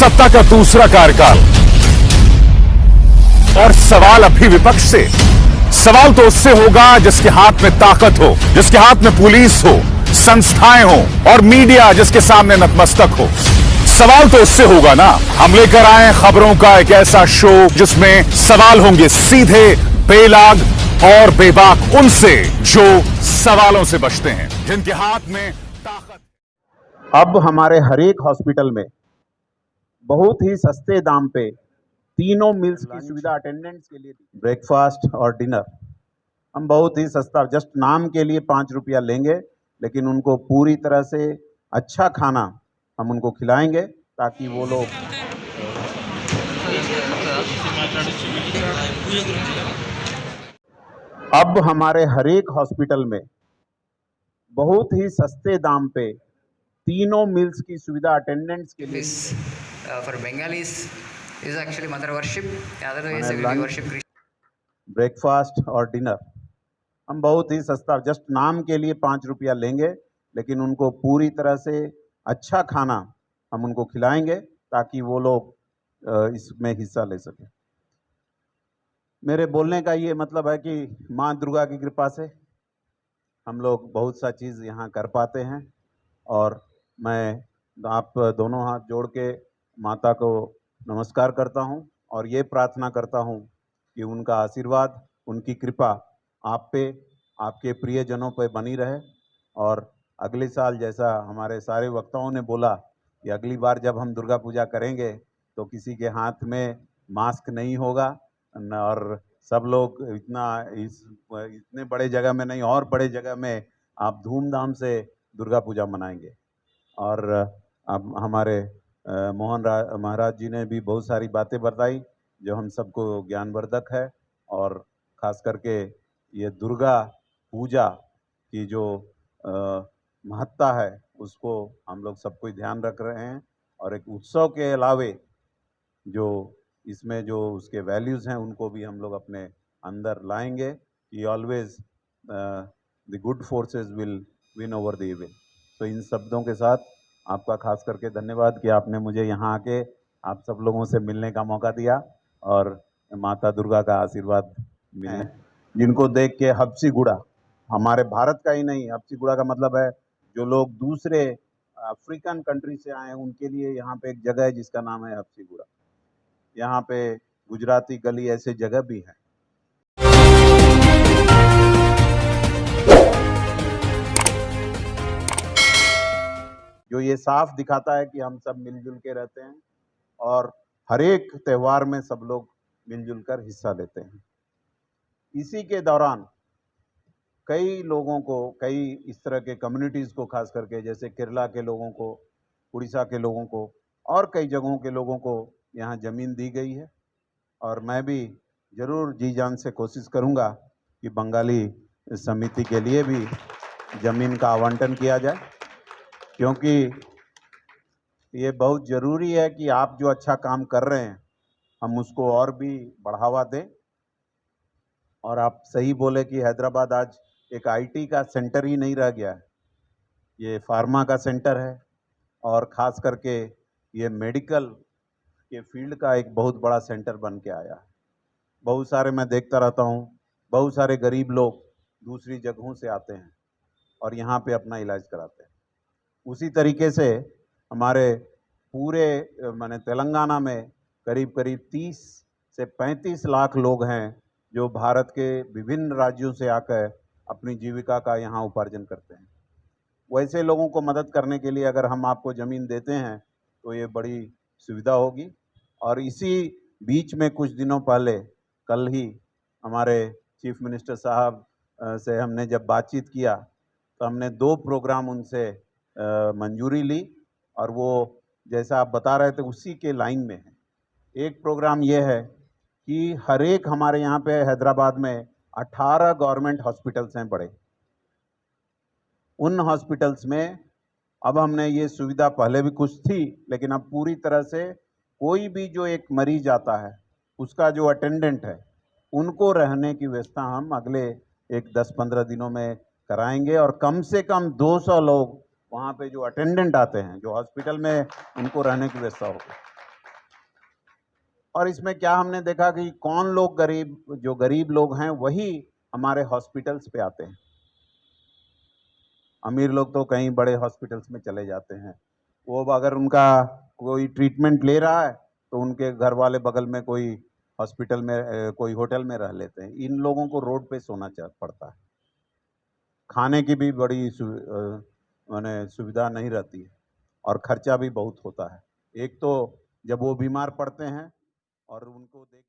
सत्ता का दूसरा कार्यकाल और सवाल अभी विपक्ष से। सवाल तो उससे होगा जिसके हाथ में ताकत हो, जिसके हाथ में पुलिस हो, संस्थाएं हो और मीडिया जिसके सामने नतमस्तक हो। सवाल तो उससे होगा ना। हम लेकर आए खबरों का एक ऐसा शो जिसमें सवाल होंगे सीधे, बेलाग और बेबाक उनसे जो सवालों से बचते हैं, जिनके हाथ में ताकत। अब हमारे हर एक हॉस्पिटल में बहुत ही सस्ते दाम पे तीनों मील्स की सुविधा अटेंडेंट्स के लिए, ब्रेकफास्ट और डिनर हम बहुत ही सस्ता, जस्ट नाम के लिए 5 रुपया लेंगे, लेकिन उनको पूरी तरह से अच्छा खाना हम उनको खिलाएंगे ताकि वो लोग अब हमारे हर एक हॉस्पिटल में बहुत ही सस्ते दाम पे तीनों मील्स की सुविधा अटेंडेंट्स के लिए। For Bengalis is actually mother worship. Otherwise, we worship Krishna. Breakfast और डिनर हम बहुत ही सस्ता, जस्ट नाम के लिए 5 रुपया लेंगे, लेकिन उनको पूरी तरह से अच्छा खाना हम उनको खिलाएंगे ताकि वो लोग इसमें हिस्सा ले सकें। मेरे बोलने का ये मतलब है कि माँ दुर्गा की कृपा से हम लोग बहुत सा चीज़ यहाँ कर पाते हैं, और मैं आप दोनों हाथ जोड़ के माता को नमस्कार करता हूँ और ये प्रार्थना करता हूँ कि उनका आशीर्वाद, उनकी कृपा आप पे, आपके प्रियजनों पे बनी रहे। और अगले साल जैसा हमारे सारे वक्ताओं ने बोला कि अगली बार जब हम दुर्गा पूजा करेंगे तो किसी के हाथ में मास्क नहीं होगा और सब लोग इतने बड़े जगह में नहीं और बड़े जगह में आप धूमधाम से दुर्गा पूजा मनाएंगे। और अब हमारे मोहन महाराज जी ने भी बहुत सारी बातें बताई जो हम सबको ज्ञानवर्धक है, और ख़ास करके ये दुर्गा पूजा की जो महत्ता है उसको हम लोग सब कोई ध्यान रख रहे हैं, और एक उत्सव के अलावे जो इसमें जो उसके वैल्यूज़ हैं उनको भी हम लोग अपने अंदर लाएंगे कि always the good forces will win over the evil. तो इन शब्दों के साथ आपका खास करके धन्यवाद कि आपने मुझे यहाँ आके आप सब लोगों से मिलने का मौका दिया और माता दुर्गा का आशीर्वाद मिलने, जिनको देख के हबसीगुड़ा, हमारे भारत का ही नहीं, हबसीगुड़ा का मतलब है जो लोग दूसरे अफ्रीकन कंट्री से आए हैं उनके लिए यहाँ पे एक जगह है जिसका नाम है हबसीगुड़ा। यहाँ पे गुजराती गली ऐसे जगह भी हैं। जो ये साफ दिखाता है कि हम सब मिलजुल के रहते हैं और हर एक त्यौहार में सब लोग मिलजुल कर हिस्सा लेते हैं। इसी के दौरान कई लोगों को, कई इस तरह के कम्युनिटीज़ को, खास करके जैसे केरला के लोगों को, उड़ीसा के लोगों को और कई जगहों के लोगों को यहाँ ज़मीन दी गई है, और मैं भी ज़रूर जी जान से कोशिश करूँगा कि बंगाली समिति के लिए भी ज़मीन का आवंटन किया जाए, क्योंकि ये बहुत ज़रूरी है कि आप जो अच्छा काम कर रहे हैं हम उसको और भी बढ़ावा दें। और आप सही बोले कि हैदराबाद आज एक आईटी का सेंटर ही नहीं रह गया है, ये फार्मा का सेंटर है, और ख़ास करके ये मेडिकल के फील्ड का एक बहुत बड़ा सेंटर बन के आया है। बहुत सारे मैं देखता रहता हूँ, बहुत सारे गरीब लोग दूसरी जगहों से आते हैं और यहाँ पे अपना इलाज कराते हैं। उसी तरीके से हमारे पूरे माने तेलंगाना में करीब करीब 30 से 35 लाख लोग हैं जो भारत के विभिन्न राज्यों से आकर अपनी जीविका का यहाँ उपार्जन करते हैं। वैसे लोगों को मदद करने के लिए अगर हम आपको ज़मीन देते हैं तो ये बड़ी सुविधा होगी। और इसी बीच में कुछ दिनों पहले, कल ही हमारे चीफ मिनिस्टर साहब से हमने जब बातचीत किया तो हमने 2 प्रोग्राम उनसे मंजूरी ली, और वो जैसा आप बता रहे थे उसी के लाइन में है। एक प्रोग्राम ये है कि हर एक हमारे यहाँ पे हैदराबाद में 18 गवर्नमेंट हॉस्पिटल्स हैं बड़े। उन हॉस्पिटल्स में अब हमने ये सुविधा, पहले भी कुछ थी लेकिन अब पूरी तरह से कोई भी जो एक मरीज आता है उसका जो अटेंडेंट है उनको रहने की व्यवस्था हम अगले एक 10-15 दिनों में कराएंगे, और कम से कम 200 लोग वहाँ पे जो अटेंडेंट आते हैं, जो हॉस्पिटल में उनको रहने की व्यवस्था होगी। और इसमें क्या हमने देखा कि कौन लोग जो गरीब लोग हैं वही हमारे हॉस्पिटल्स पे आते हैं। अमीर लोग तो कहीं बड़े हॉस्पिटल्स में चले जाते हैं। वो अगर उनका कोई ट्रीटमेंट ले रहा है तो उनके घर वाले बगल में कोई हॉस्पिटल में कोई होटल में रह लेते हैं। इन लोगों को रोड पे सोना पड़ता है। खाने की भी बड़ी माने सुविधा नहीं रहती है और खर्चा भी बहुत होता है। एक तो जब वो बीमार पड़ते हैं और उनको देख